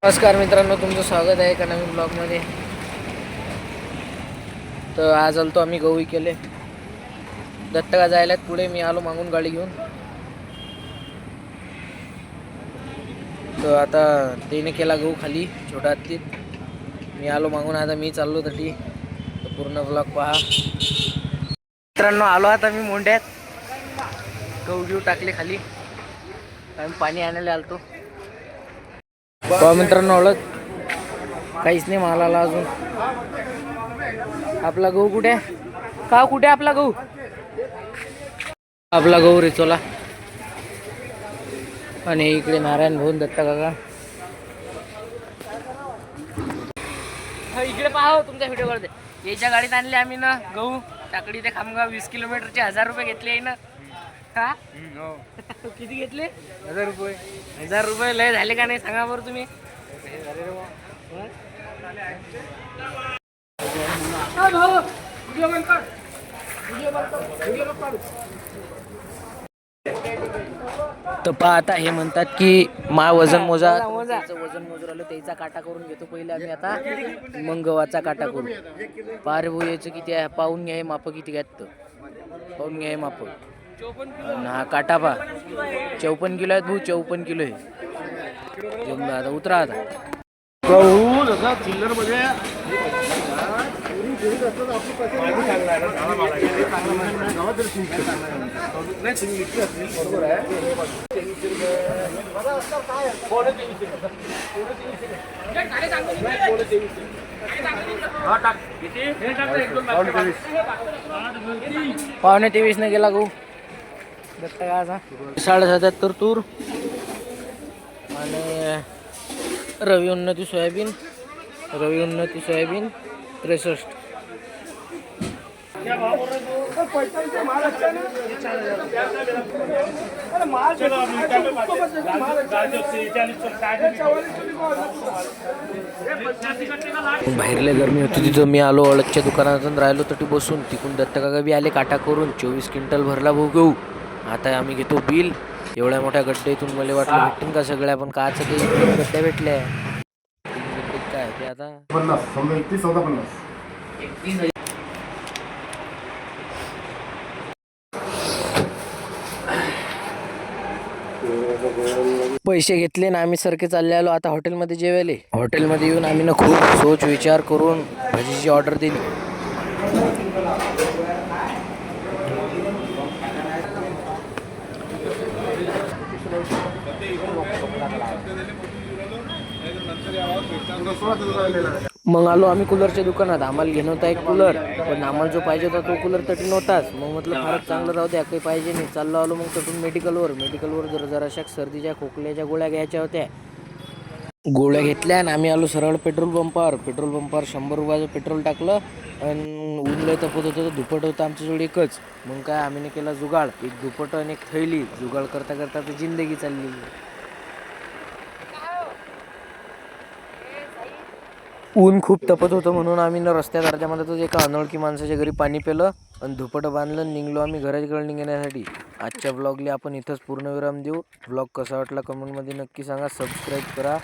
नमस्कार मित्रांनो, तुमचं स्वागत आहे एका नवीन ब्लॉगमध्ये. तर आज आलतो आम्ही गहू केले. दत्तका जायला पुढे मी आलो मागून गाडी घेऊन. तर आता त्याने केला गहू खाली छोटा हत्तीत. मी आलो मागून, आता मी चाललो तटी. तर पूर्ण ब्लॉग पहा मित्रांनो. आलो आता मी मोंड्यात, गहू घेऊ टाकले खाली. आम्ही पाणी आणायला आलतो. मित्रांनो ओळख काहीच नाही मालाला अजून. आपला गहू कुठे का कुठे आपला गहू रेचोला. आणि इकडे नारायण भाऊ, दत्ता काका. इकडे पहा तुमच्या व्हिडिओ करते. याच्या गाडीत आणले आम्ही ना गहू टाकडी ते खामगाव. 20 किलोमीटरचे 1000 रुपये घेतले आहे ना. हा किती घेतले? 1000 रुपये. 1000 रुपये लय झाले का नाही सांगा बरं तुम्ही. तर पहा आता हे म्हणतात की वजन मोजा. वजन मोजून आलो, त्याचा काटा करून घेतो पहिले आम्ही. आता मग गव्हाचा काटा करू. पारे भाऊ याचं किती आहे पाहून घ्या. माप किती घ्यात पाहून घ्या माप. हा काटा पा 54 किलो आहेत भाऊ. 54 किलो आहे. आता उतरा आता. गहू जसा चिल्लर मध्ये पावणे 23 ने गेला गहू. दत्ता काचा 77 तूर आणि रवी उन्नती सोयाबीन. 63. बाहेरले गरमी होती तिथं मी आलो. ओळखच्या दुकानातून राहिलो तटी बसून. तिकून दत्त काका बी आले काटा करून. 24 क्विंटल भरला भाऊ गहू. आता आम्ही घेतो बिल. एवढ्या मोठ्या गड्ड्यातून मला वाटलं भेटतील का सगळ्या, पण काचं काही गड्ड्या भेटल्या. काय ते आता 50 पैसे घेतले ना आम्ही सरके चालले आलो आता हॉटेलमध्ये जेवायले. हॉटेलमध्ये येऊन आम्ही ना खूप सोच विचार करून भजीची ऑर्डर दिली. मग आलो आम्ही कूलरच्या दुकानात. आम्हाला घेणं होता एक कूलर, पण आम्हाला जो पाहिजे होता तो कूलर तटी नव्हताच. मग म्हटलं फारच चांगलं राहू द्या, काही पाहिजे नाही. चाललो आलो मग तटून मेडिकलवर जराशा सर्दीच्या खोकल्याच्या गोळ्या घ्यायच्या होत्या. गोळ्या घेतल्या आणि आम्ही आलो सरळ पेट्रोल पंपावर. 100 रुपयाचं पेट्रोल टाकलं आणि उरलं तपत होतं. दुपट होतं आमच्याजवळ एकच. मग काय आम्ही केला जुगाड. एक दुपट आणि एक थैली. जुगाड करता करता तर जिंदगी चालली. ऊन खूप तपत होतं म्हणून आम्ही ना रस्त्यात अर्ध्यामध्येच एका अनोळखी माणसाच्या घरी पाणी पिलं आणि दुपटं बांधलं. निघलो आम्ही घराकडे निघण्यासाठी. आजच्या ब्लॉगला आपण इथंच पूर्णविराम देऊ. ब्लॉग कसा वाटला कमेंटमध्ये नक्की सांगा. सबस्क्राईब करा.